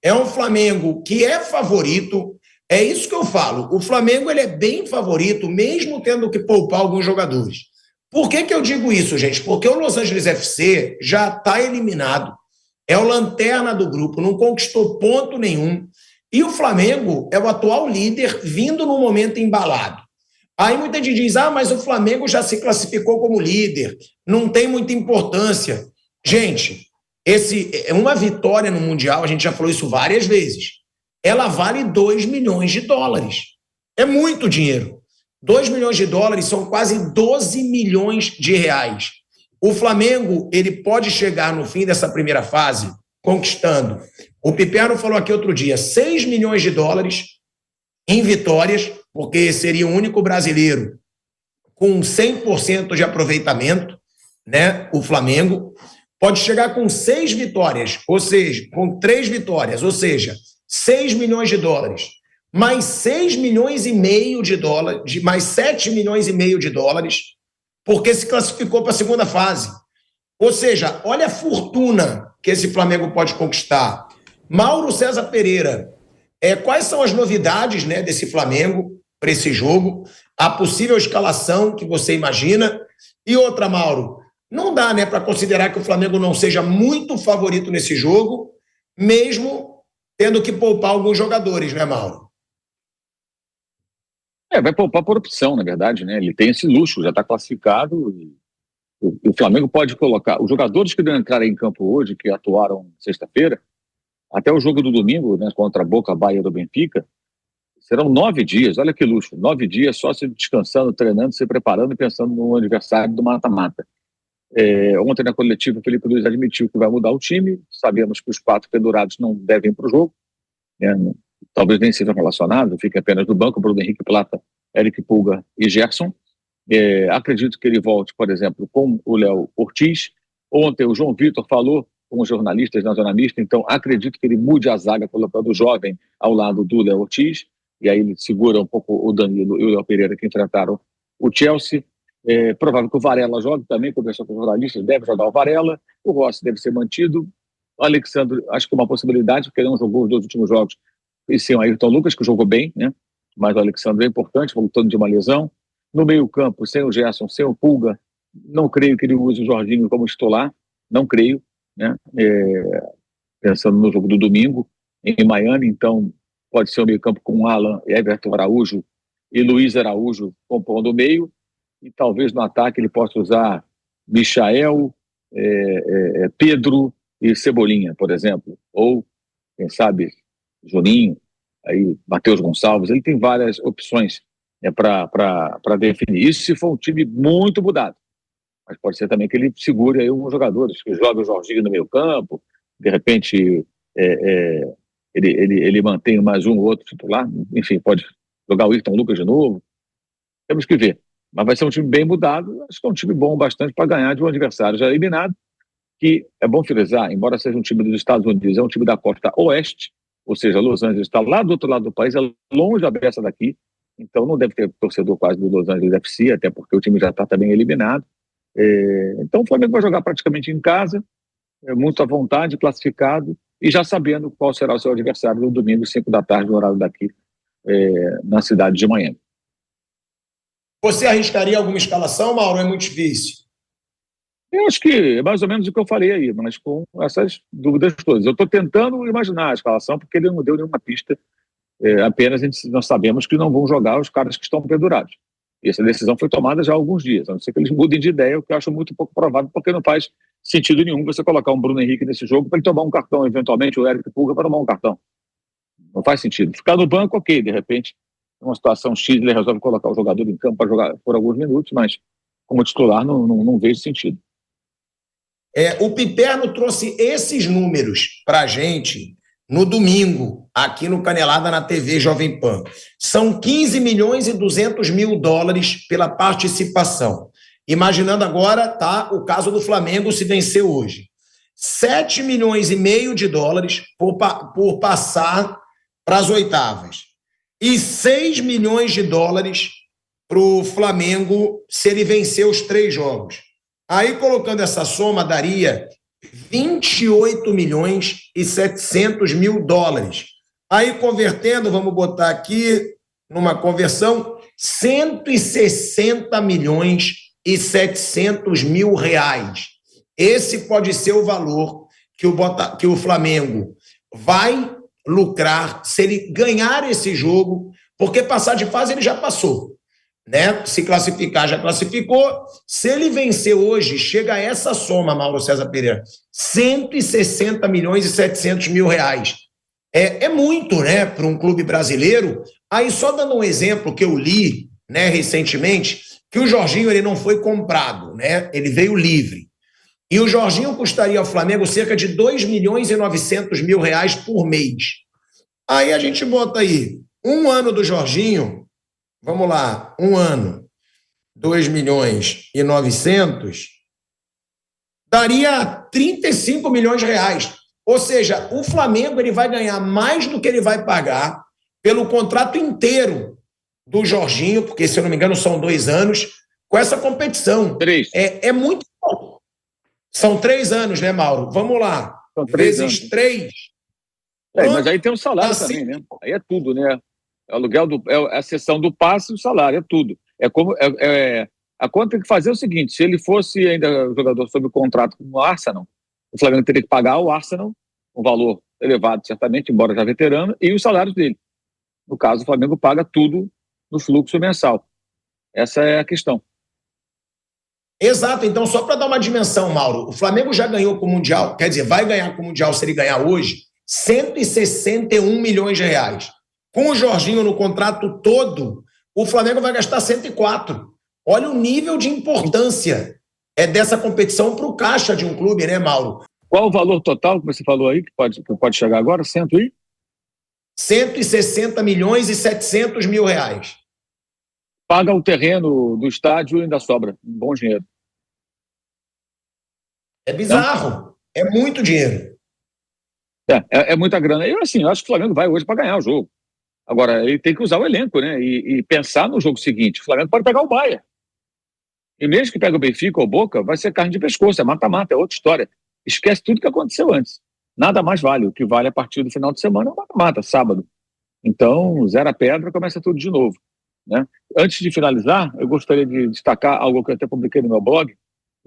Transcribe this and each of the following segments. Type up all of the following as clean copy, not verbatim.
É um Flamengo que é favorito. É isso que eu falo. O Flamengo ele é bem favorito, mesmo tendo que poupar alguns jogadores. Por que eu digo isso, gente? Porque o Los Angeles FC já está eliminado. É o lanterna do grupo, não conquistou ponto nenhum. E o Flamengo é o atual líder, vindo num momento embalado. Aí muita gente diz, mas o Flamengo já se classificou como líder, não tem muita importância. Gente, uma vitória no Mundial, a gente já falou isso várias vezes, ela vale 2 milhões de dólares. É muito dinheiro. 2 milhões de dólares são quase 12 milhões de reais. O Flamengo, ele pode chegar no fim dessa primeira fase conquistando. O Piperno falou aqui outro dia, 6 milhões de dólares em vitórias, porque seria o único brasileiro com 100% de aproveitamento, né? O Flamengo pode chegar com 6 vitórias, ou seja, com 3 vitórias, ou seja, 6 milhões de dólares, mais 6 milhões e meio de dólares, mais 7 milhões e meio de dólares, porque se classificou para a segunda fase. Ou seja, olha a fortuna que esse Flamengo pode conquistar. Mauro César Pereira, quais são as novidades, né, desse Flamengo para esse jogo? A possível escalação que você imagina? E outra, Mauro, não dá, né, para considerar que o Flamengo não seja muito favorito nesse jogo, mesmo tendo que poupar alguns jogadores, né, Mauro? Vai poupar por opção, na verdade, né? Ele tem esse luxo, já está classificado. E o Flamengo pode colocar os jogadores que não entraram em campo hoje, que atuaram sexta-feira, até o jogo do domingo, né, contra a Boca, Bahia do Benfica, serão 9 dias, olha que luxo, 9 dias só se descansando, treinando, se preparando e pensando no aniversário do mata-mata. Ontem na coletiva o Felipe Luiz admitiu que vai mudar o time, sabemos que os 4 pendurados não devem ir para o jogo, né, talvez nem sejam relacionados, fiquem apenas no banco, Bruno Henrique Plata, Eric Pulga e Gerson. Acredito que ele volte, por exemplo, com o Léo Ortiz. Ontem o João Vitor falou com os jornalistas na zona mista, então acredito que ele mude a zaga colocando o jovem ao lado do Léo Ortiz, e aí ele segura um pouco o Danilo e o Léo Pereira que enfrentaram o Chelsea. Provável que o Varela jogue também, conversou com os jornalistas, deve jogar o Varela, o Rossi deve ser mantido, o Alexandre acho que é uma possibilidade, porque ele não jogou os 2 últimos jogos, e sim o Ayrton Lucas, que jogou bem, né? Mas o Alexandre é importante, voltando de uma lesão. No meio campo, sem o Gerson, sem o Pulga, não creio que ele use o Jorginho como titular, não creio, né? Pensando no jogo do domingo em Miami, então pode ser o meio campo com Alan, Everton Araújo e Luiz Araújo compondo o meio, e talvez no ataque ele possa usar Michael, Pedro e Cebolinha, por exemplo, ou quem sabe Juninho, aí Matheus Gonçalves, ele tem várias opções para definir. Isso se for um time muito mudado. Mas pode ser também que ele segure aí alguns jogadores, que joga o Jorginho no meio campo, de repente ele mantém mais um ou outro titular, enfim, pode jogar o Ayrton Lucas de novo. Temos que ver. Mas vai ser um time bem mudado, acho que é um time bom bastante para ganhar de um adversário já eliminado, que é bom frisar, embora seja um time dos Estados Unidos, é um time da costa oeste, ou seja, Los Angeles está lá do outro lado do país, é longe da beça daqui, então não deve ter torcedor quase do Los Angeles FC, até porque o time já está também eliminado. Então o Flamengo vai jogar praticamente em casa, muito à vontade, classificado, e já sabendo qual será o seu adversário no domingo, 5 da tarde, no horário daqui, na cidade de Miami. Você arriscaria alguma escalação, Mauro? É muito difícil. Eu acho que é mais ou menos o que eu falei aí, mas com essas dúvidas todas. Eu estou tentando imaginar a escalação, porque ele não deu nenhuma pista. Apenas nós sabemos que não vão jogar os caras que estão pendurados. E essa decisão foi tomada já há alguns dias, a não ser que eles mudem de ideia, o que eu acho muito pouco provável, porque não faz sentido nenhum você colocar um Bruno Henrique nesse jogo para ele tomar um cartão, eventualmente o Eric Pulga para tomar um cartão. Não faz sentido. Ficar no banco, ok, de repente, numa situação X, ele resolve colocar o jogador em campo para jogar por alguns minutos, mas como titular não vejo sentido. O Piperno trouxe esses números para a gente no domingo, aqui no Canelada na TV Jovem Pan. São 15 milhões e 200 mil dólares pela participação. Imaginando agora, tá, o caso do Flamengo se vencer hoje. 7 milhões e meio de dólares por passar para as oitavas. E 6 milhões de dólares para o Flamengo se ele vencer os 3 jogos. Aí, colocando essa soma, daria 28 milhões e 700 mil dólares. Aí, convertendo, vamos botar aqui, numa conversão, 160 milhões e 700 mil reais. Esse pode ser o valor que o Flamengo vai lucrar se ele ganhar esse jogo, porque passar de fase ele já passou, né? Se classificar, já classificou. Se ele vencer hoje, chega a essa soma, Mauro César Pereira, 160 milhões e 700 mil reais. É muito, né, para um clube brasileiro. Aí, só dando um exemplo que eu li, né, recentemente, que o Jorginho ele não foi comprado, né? Ele veio livre. E o Jorginho custaria ao Flamengo cerca de 2 milhões e 900 mil reais por mês. Aí a gente bota aí, um ano do Jorginho, vamos lá, um ano, 2 milhões e 900, daria 35 milhões de reais. Ou seja, o Flamengo ele vai ganhar mais do que ele vai pagar pelo contrato inteiro do Jorginho, porque, se eu não me engano, são 2 anos, com essa competição. 3. É muito bom. São 3 anos, né, Mauro? Vamos lá. São 3 vezes anos. 3. Mas aí tem o salário assim, também, né? Aí é tudo, né? O aluguel, é a cessão do passe e o salário, é tudo. A conta tem que fazer o seguinte: se ele fosse ainda jogador sob contrato com o Arsenal, o Flamengo teria que pagar ao Arsenal um valor elevado, certamente, embora já veterano, e os salários dele. No caso, o Flamengo paga tudo no fluxo mensal. Essa é a questão. Exato. Então, só para dar uma dimensão, Mauro, o Flamengo já ganhou com o Mundial, quer dizer, vai ganhar com o Mundial se ele ganhar hoje, 161 milhões de reais. Com o Jorginho no contrato todo, o Flamengo vai gastar 104. Olha o nível de importância dessa competição para o caixa de um clube, né, Mauro? Qual o valor total que você falou aí, que pode chegar agora? 160 milhões e 700 mil reais. Paga o terreno do estádio e ainda sobra um bom dinheiro. É bizarro. É muito dinheiro. É muita grana. Eu acho que o Flamengo vai hoje para ganhar o jogo. Agora, ele tem que usar o elenco, né? E pensar no jogo seguinte. O Flamengo pode pegar o Bahia. E mesmo que pegue o Benfica ou o Boca, vai ser carne de pescoço, é mata-mata, é outra história. Esquece tudo que aconteceu antes. Nada mais vale. O que vale a partir do final de semana é o mata-mata, sábado. Então, zera a pedra, começa tudo de novo, né? Antes de finalizar, eu gostaria de destacar algo que eu até publiquei no meu blog,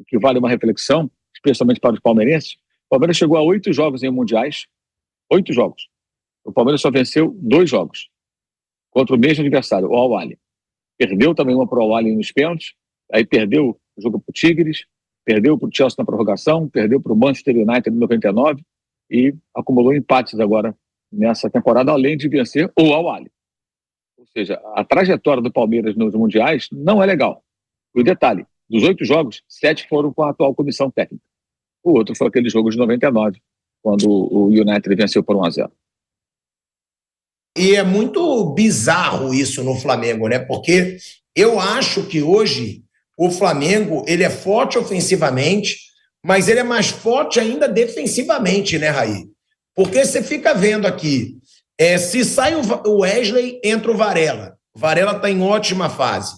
que vale uma reflexão, especialmente para os palmeirenses. O Palmeiras chegou a 8 jogos em mundiais, 8 jogos. O Palmeiras só venceu 2 jogos contra o mesmo adversário, o Al-Ahly. Perdeu também uma para o Al-Ahly nos pênaltis, aí perdeu o jogo para o Tigres, perdeu para o Chelsea na prorrogação, perdeu para o Manchester United em 99 e acumulou empates agora nessa temporada, além de vencer o Al-Ahly. Ou seja, a trajetória do Palmeiras nos mundiais não é legal. E o detalhe, dos 8 jogos, 7 foram com a atual comissão técnica. O outro foi aquele jogo de 99, quando o United venceu por 1-0. E é muito bizarro isso no Flamengo, né? Porque eu acho que hoje o Flamengo ele é forte ofensivamente, mas ele é mais forte ainda defensivamente, né, Raí? Porque você fica vendo aqui, se sai o Wesley, entra o Varela. O Varela está em ótima fase.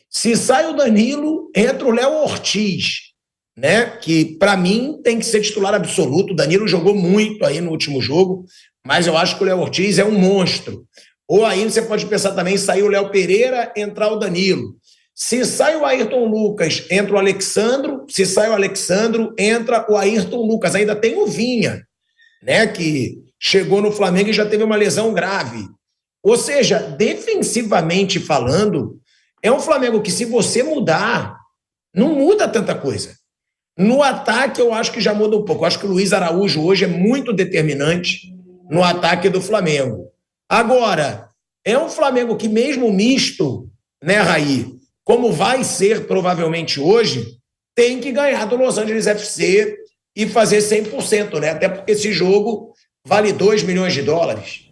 Se sai o Danilo, entra o Léo Ortiz, né? Que para mim tem que ser titular absoluto. O Danilo jogou muito aí no último jogo, mas eu acho que o Léo Ortiz é um monstro. Ou aí você pode pensar também, sair o Léo Pereira, entrar o Danilo. Se sai o Ayrton Lucas, entra o Alexandro. Se sai o Alexandro, entra o Ayrton Lucas. Ainda tem o Vinha, né, que chegou no Flamengo e já teve uma lesão grave. Ou seja, defensivamente falando, é um Flamengo que, se você mudar, não muda tanta coisa. No ataque, eu acho que já muda um pouco. Eu acho que o Luiz Araújo hoje é muito determinante no ataque do Flamengo. Agora, é um Flamengo que, mesmo misto, né, Raí, como vai ser provavelmente hoje, tem que ganhar do Los Angeles FC e fazer 100%, né? Até porque esse jogo vale 2 milhões de dólares.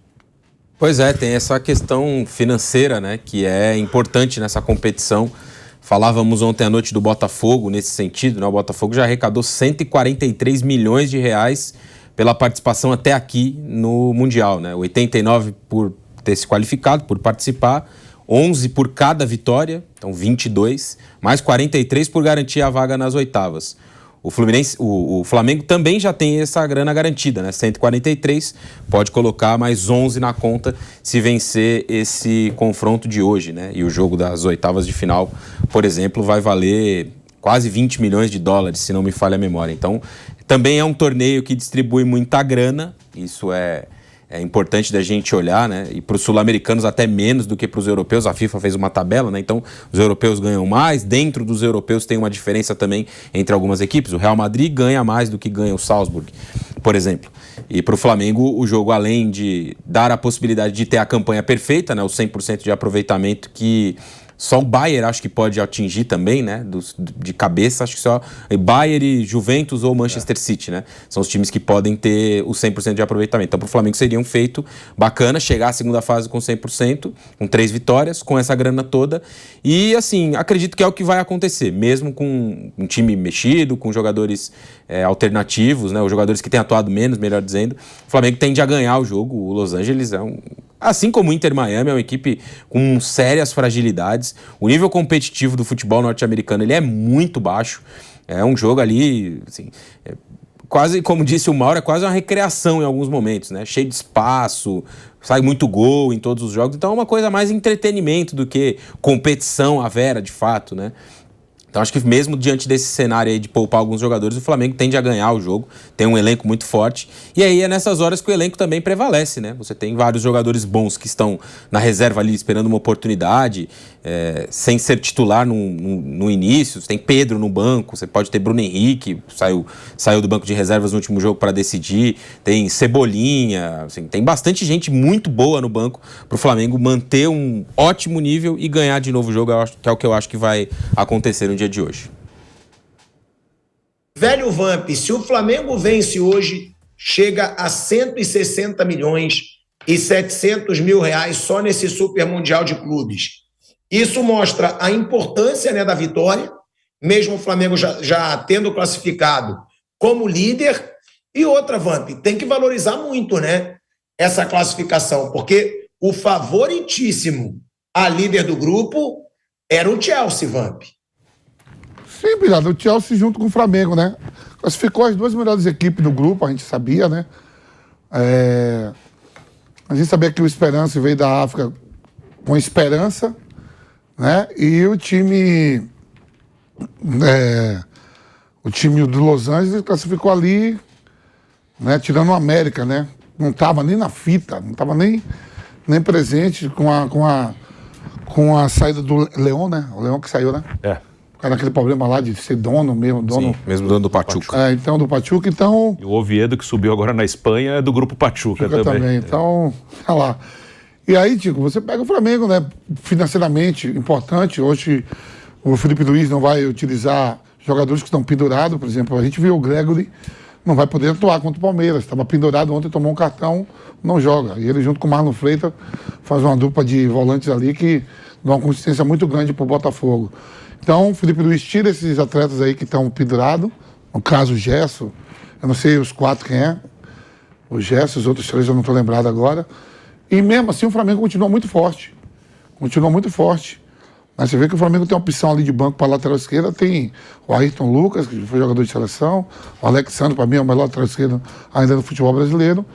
Pois é, tem essa questão financeira, né, que é importante nessa competição. Falávamos ontem à noite do Botafogo nesse sentido, né? O Botafogo já arrecadou 143 milhões de reais pela participação até aqui no Mundial, né? 89 por ter se qualificado, por participar, 11 por cada vitória, então 22, mais 43 por garantir a vaga nas oitavas. o Flamengo também já tem essa grana garantida, né? 143, pode colocar mais 11 na conta se vencer esse confronto de hoje, né? E o jogo das oitavas de final, por exemplo, vai valer quase 20 milhões de dólares, se não me falha a memória. Então, também é um torneio que distribui muita grana, isso é importante da gente olhar, né? E para os sul-americanos até menos do que para os europeus. A FIFA fez uma tabela, né? Então os europeus ganham mais. Dentro dos europeus tem uma diferença também entre algumas equipes. O Real Madrid ganha mais do que ganha o Salzburg, por exemplo. E para o Flamengo, o jogo, além de dar a possibilidade de ter a campanha perfeita, né? O 100% de aproveitamento que só o Bayern acho que pode atingir também, né? De cabeça, acho que só Bayern, Juventus ou Manchester City, né? São os times que podem ter o 100% de aproveitamento. Então, para o Flamengo seria um feito bacana chegar à segunda fase com 100%, com 3 vitórias, com essa grana toda. E, assim, acredito que é o que vai acontecer, mesmo com um time mexido, com jogadores alternativos, né? Os jogadores que têm atuado menos, melhor dizendo. O Flamengo tende a ganhar o jogo. O Los Angeles assim como o Inter Miami, é uma equipe com sérias fragilidades. O nível competitivo do futebol norte-americano ele é muito baixo. É um jogo ali, assim, quase, como disse o Mauro, é quase uma recreação em alguns momentos, né? Cheio de espaço, sai muito gol em todos os jogos. Então é uma coisa mais entretenimento do que competição à vera, de fato, né? Então acho que mesmo diante desse cenário aí de poupar alguns jogadores, o Flamengo tende a ganhar o jogo, tem um elenco muito forte, e aí é nessas horas que o elenco também prevalece, né? Você tem vários jogadores bons que estão na reserva ali esperando uma oportunidade, sem ser titular no início. Você tem Pedro no banco, você pode ter Bruno Henrique, saiu do banco de reservas no último jogo para decidir, tem Cebolinha, assim, tem bastante gente muito boa no banco para o Flamengo manter um ótimo nível e ganhar de novo o jogo, que é o que eu acho que vai acontecer no dia de hoje. Velho Vamp, se o Flamengo vence hoje, chega a 160 milhões e 700 mil reais só nesse Super Mundial de Clubes. Isso mostra a importância, né, da vitória, mesmo o Flamengo já tendo classificado como líder. E outra, Vamp, tem que valorizar muito, né, essa classificação, porque o favoritíssimo a líder do grupo era o Chelsea, Vamp. Sim, Pirata, o Chelsea junto com o Flamengo, né? Classificou as 2 melhores equipes do grupo, a gente sabia, né? A gente sabia que o Esperance veio da África com esperança, né? E o time do Los Angeles classificou ali, né? Tirando o América, né? Não estava nem na fita, não estava nem presente com a saída do Leão, né? O Leão que saiu, né? Por causa daquele problema lá de ser dono mesmo. Sim, mesmo dono do Pachuca. Então, do Pachuca, então... E o Oviedo, que subiu agora na Espanha, é do grupo Pachuca também. Então, tá lá. E aí, Tico, você pega o Flamengo, né? Financeiramente importante. Hoje, o Felipe Luiz não vai utilizar jogadores que estão pendurados. Por exemplo, a gente viu o Gregory, não vai poder atuar contra o Palmeiras. Estava pendurado ontem, tomou um cartão, não joga. E ele, junto com o Marlon Freitas, faz uma dupla de volantes ali que dá uma consistência muito grande para o Botafogo. Então, o Felipe Luiz tira esses atletas aí que estão pendurados. No caso, o Gerson, eu não sei os 4 quem é. O Gerson, os outros 3 eu não estou lembrado agora. E mesmo assim, o Flamengo continua muito forte. Continua muito forte. Mas você vê que o Flamengo tem uma opção ali de banco para a lateral esquerda. Tem o Ayrton Lucas, que foi jogador de seleção. O Alexandre, para mim, é o melhor lateral esquerdo ainda no futebol brasileiro.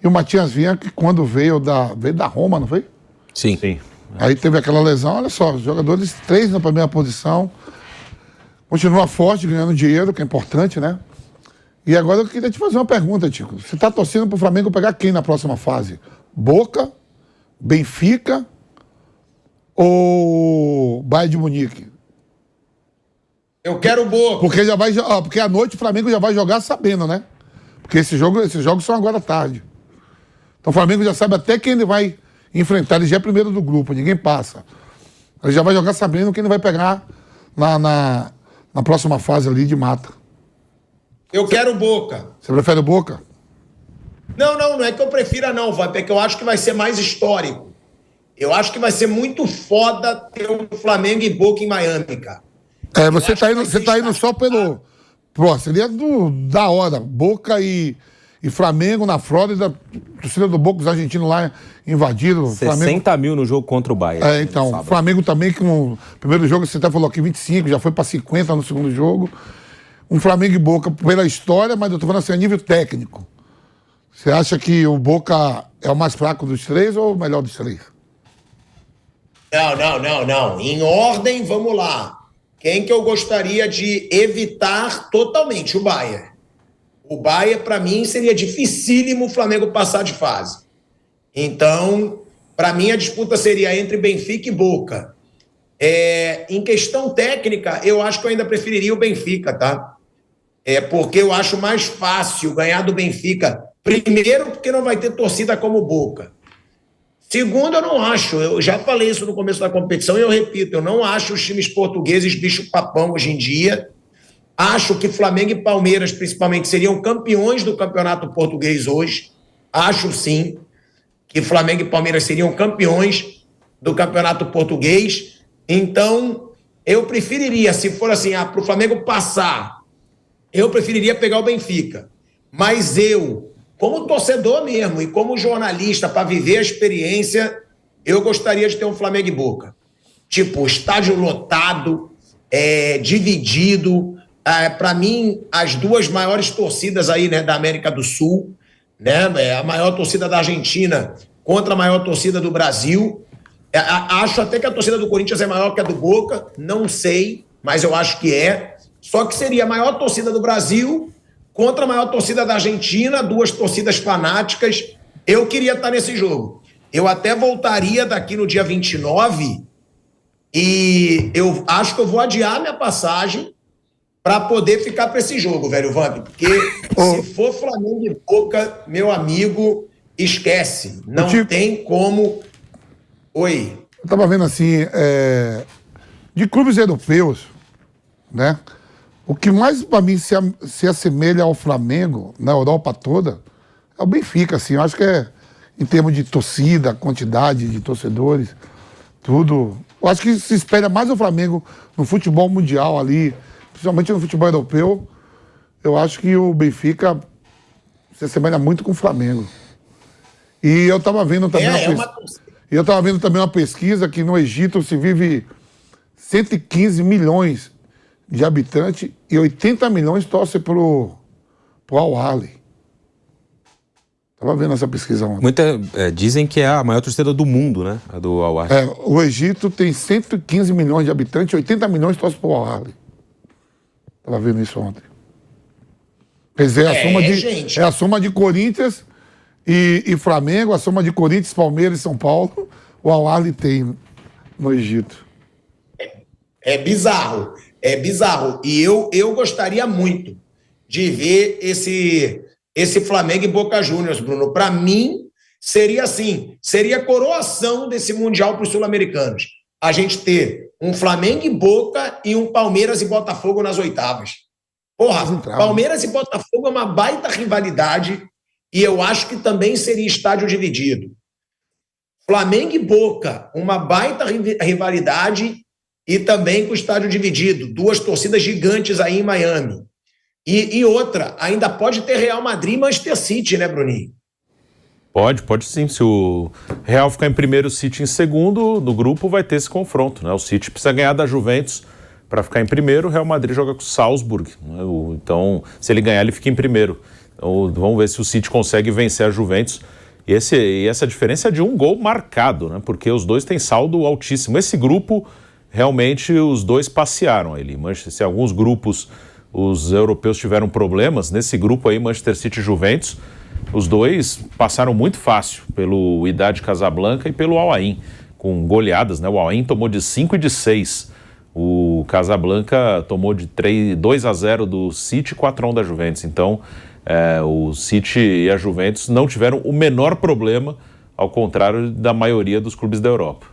E o Matias Vinha, que quando veio da Roma, não foi? Sim. Aí teve aquela lesão, olha só, os jogadores 3 na primeira posição, continua forte, ganhando dinheiro, que é importante, né? E agora eu queria te fazer uma pergunta, Tico. Você tá torcendo pro Flamengo pegar quem na próxima fase? Boca, Benfica ou Bayern de Munique? Eu quero Boca. Porque à noite o Flamengo já vai jogar sabendo, né? Porque esses jogos são agora à tarde. Então o Flamengo já sabe até quem ele vai enfrentar, ele já é primeiro do grupo, ninguém passa. Ele já vai jogar sabendo quem ele vai pegar na próxima fase ali de mata. Eu quero Boca. Você prefere o Boca? Não é que eu prefira não, Vamp, é que eu acho que vai ser mais histórico. Eu acho que vai ser muito foda ter o Flamengo e Boca em Miami, cara. Você tá indo só pelo... Pô, seria da hora. Boca e Flamengo na Flórida, torcida do Boca, os argentinos lá invadiram. 60 mil no jogo contra o Bayern. Então, o Flamengo também, com o primeiro jogo, você até falou aqui 25, já foi para 50 no segundo jogo. um Flamengo e Boca pela história, mas eu tô falando assim, a nível técnico. Você acha que o Boca é o mais fraco dos três ou o melhor dos três? Não. Em ordem, vamos lá. Quem que eu gostaria de evitar totalmente? O Bayern. O Bayern, para mim, seria dificílimo o Flamengo passar de fase. Então, para mim, a disputa seria entre Benfica e Boca. Em questão técnica, eu acho que eu ainda preferiria o Benfica, tá? Porque eu acho mais fácil ganhar do Benfica. Primeiro, porque não vai ter torcida como o Boca. Segundo, eu não acho. Eu já falei isso no começo da competição e eu repito, eu não acho os times portugueses bicho-papão hoje em dia. Acho que Flamengo e Palmeiras, principalmente, seriam campeões do campeonato português hoje. Acho, sim, que Flamengo e Palmeiras seriam campeões do campeonato português. Então, eu preferiria, se for assim, para o Flamengo passar, eu preferiria pegar o Benfica. Mas eu, como torcedor mesmo e como jornalista, para viver a experiência, eu gostaria de ter um Flamengo e Boca. Tipo, estádio lotado, dividido. Para mim, as duas maiores torcidas aí, né, da América do Sul, né, a maior torcida da Argentina contra a maior torcida do Brasil. Acho até que a torcida do Corinthians é maior que a do Boca, não sei, mas eu acho que é. Só que seria a maior torcida do Brasil contra a maior torcida da Argentina, duas torcidas fanáticas. Eu queria estar nesse jogo. Eu até voltaria daqui no dia 29 e eu acho que eu vou adiar minha passagem para poder ficar para esse jogo, velho Vamp, porque se for Flamengo e Boca, meu amigo, esquece. Não tem como... Oi. Eu tava vendo assim, de clubes europeus, né? O que mais para mim se assemelha ao Flamengo na Europa toda é o Benfica, assim. Eu acho que em termos de torcida, quantidade de torcedores, tudo. Eu acho que se espera mais o Flamengo no futebol mundial ali, principalmente no futebol europeu. Eu acho que o Benfica se assemelha muito com o Flamengo. E eu estava vendo também uma pesquisa que no Egito se vive 115 milhões de habitantes e 80 milhões torcem pro Al-Ahly. Estava vendo essa pesquisa ontem. Dizem que é a maior torcida do mundo, né? A do Al-Ahly. O Egito tem 115 milhões de habitantes e 80 milhões torcem pro Al-Ahly. Estava vendo isso ontem. Quer dizer, a soma de Corinthians e Flamengo, a soma de Corinthians, Palmeiras e São Paulo, o Al-Ahly tem no Egito. É bizarro. E eu gostaria muito de ver esse Flamengo e Boca Juniors, Bruno. Para mim, seria assim, seria a coroação desse Mundial para os sul-americanos. A gente ter um Flamengo e Boca e um Palmeiras e Botafogo nas oitavas. Porra, Palmeiras e Botafogo é uma baita rivalidade e eu acho que também seria estádio dividido. Flamengo e Boca, uma baita rivalidade e também com o estádio dividido. Duas torcidas gigantes aí em Miami. E outra, ainda pode ter Real Madrid e Manchester City, né, Bruninho? Pode sim. Se o Real ficar em primeiro, o City em segundo, no grupo vai ter esse confronto, né? O City precisa ganhar da Juventus para ficar em primeiro, o Real Madrid joga com o Salzburg, né? Então, se ele ganhar, ele fica em primeiro. Então, vamos ver se o City consegue vencer a Juventus. E essa diferença é de um gol marcado, né? Porque os dois têm saldo altíssimo. Esse grupo, realmente, os dois passearam ali. Se alguns grupos, os europeus tiveram problemas, nesse grupo aí, Manchester City e Juventus, os dois passaram muito fácil pelo Wydad Casablanca e pelo Al Ain, com goleadas, né? O Al Ain tomou de 5 e de 6. O Casablanca tomou de 2-0 do City e 4-1 da Juventus. Então, o City e a Juventus não tiveram o menor problema, ao contrário da maioria dos clubes da Europa.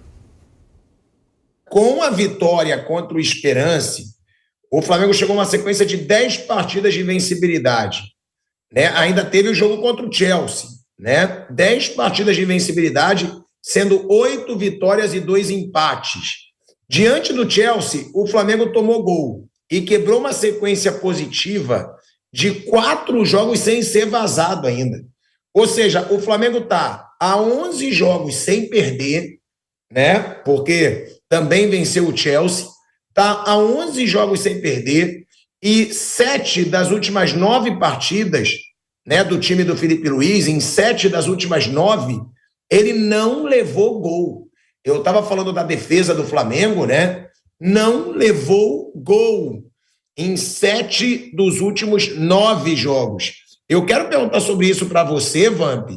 Com a vitória contra o Esperance, o Flamengo chegou a uma sequência de 10 partidas de invencibilidade. Né? Ainda teve o jogo contra o Chelsea, né? 10 partidas de invencibilidade, sendo 8 vitórias e 2 empates. Diante do Chelsea, o Flamengo tomou gol e quebrou uma sequência positiva de 4 jogos sem ser vazado ainda. Ou seja, o Flamengo está a 11 jogos sem perder, né? Porque também venceu o Chelsea, está a 11 jogos sem perder E 7 das últimas 9 partidas, né, do time do Felipe Luiz, em 7 das últimas 9, ele não levou gol. Eu estava falando da defesa do Flamengo, né? Não levou gol em 7 dos últimos 9 jogos. Eu quero perguntar sobre isso para você, Vamp,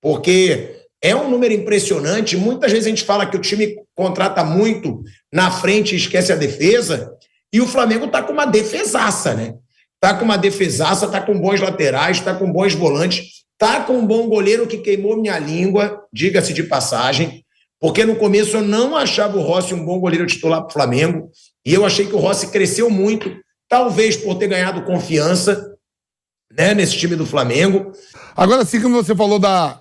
porque é um número impressionante. Muitas vezes a gente fala que o time contrata muito na frente e esquece a defesa, e o Flamengo está com uma defesaça, né? Está com uma defesaça, está com bons laterais, está com bons volantes, está com um bom goleiro que queimou minha língua, diga-se de passagem, porque no começo eu não achava o Rossi um bom goleiro titular para o Flamengo, e eu achei que o Rossi cresceu muito, talvez por ter ganhado confiança, né, nesse time do Flamengo. Agora sim, como você falou da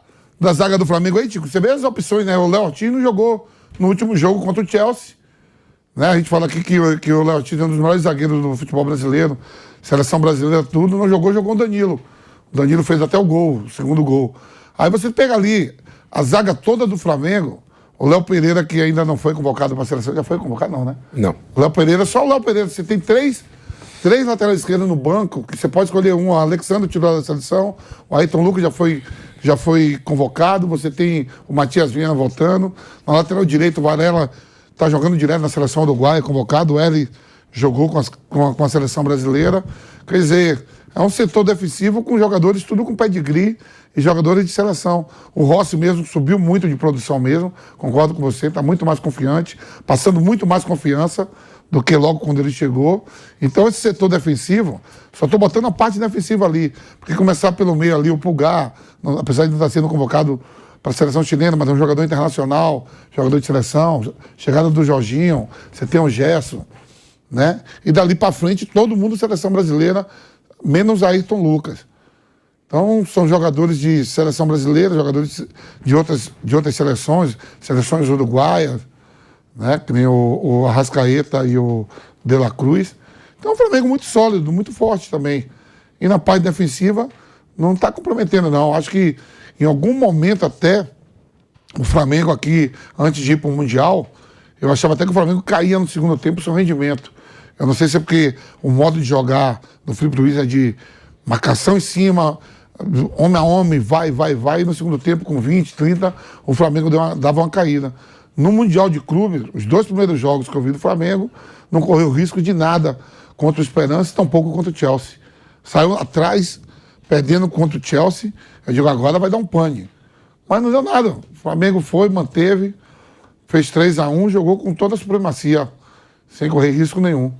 zaga do Flamengo aí, Tico, você vê as opções, né? O Léo Ortiz não jogou no último jogo contra o Chelsea, né? A gente fala aqui que o Léo Ortiz é um dos maiores zagueiros do futebol brasileiro, seleção brasileira, tudo, não jogou o Danilo. O Danilo fez até o segundo gol. Aí você pega ali a zaga toda do Flamengo, o Léo Pereira, que ainda não foi convocado para a seleção, já foi convocado não, né? Não. O Léo Pereira, só o Léo Pereira, você tem três laterais esquerdos no banco, que você pode escolher um, o Alexandre titular da seleção, o Ayrton Lucas já foi convocado, você tem o Matias Vinha voltando, na lateral direito o Varela está jogando direto na seleção uruguaia, convocado, o Eli jogou com a seleção brasileira, quer dizer, é um setor defensivo com jogadores tudo com pedigree e jogadores de seleção. O Rossi mesmo subiu muito de produção mesmo, concordo com você, está muito mais confiante, passando muito mais confiança do que logo quando ele chegou. Então esse setor defensivo, só estou botando a parte defensiva ali, porque começar pelo meio ali, o Pulgar, apesar de não estar sendo convocado para a seleção chilena, mas é um jogador internacional, jogador de seleção, chegada do Jorginho, você tem o Gerson, né? E dali para frente todo mundo seleção brasileira, menos Ayrton Lucas. Então são jogadores de seleção brasileira, jogadores de outras seleções uruguaias, né? Que nem o Arrascaeta e o De La Cruz. Então é um Flamengo muito sólido, muito forte também. E na parte defensiva não está comprometendo não. Acho que em algum momento até o Flamengo aqui, antes de ir para o Mundial, eu achava até que o Flamengo caía no segundo tempo o seu rendimento. Eu não sei se é porque o modo de jogar do Felipe Luiz é de marcação em cima, homem a homem, vai, e no segundo tempo, com 20, 30, o Flamengo dava uma caída. No Mundial de Clubes, os 2 primeiros jogos que eu vi do Flamengo, não correu risco de nada contra o Esperance, tampouco contra o Chelsea. Saiu atrás, perdendo contra o Chelsea, eu digo, agora vai dar um pane. Mas não deu nada. O Flamengo foi, manteve, fez 3-1, jogou com toda a supremacia, sem correr risco nenhum.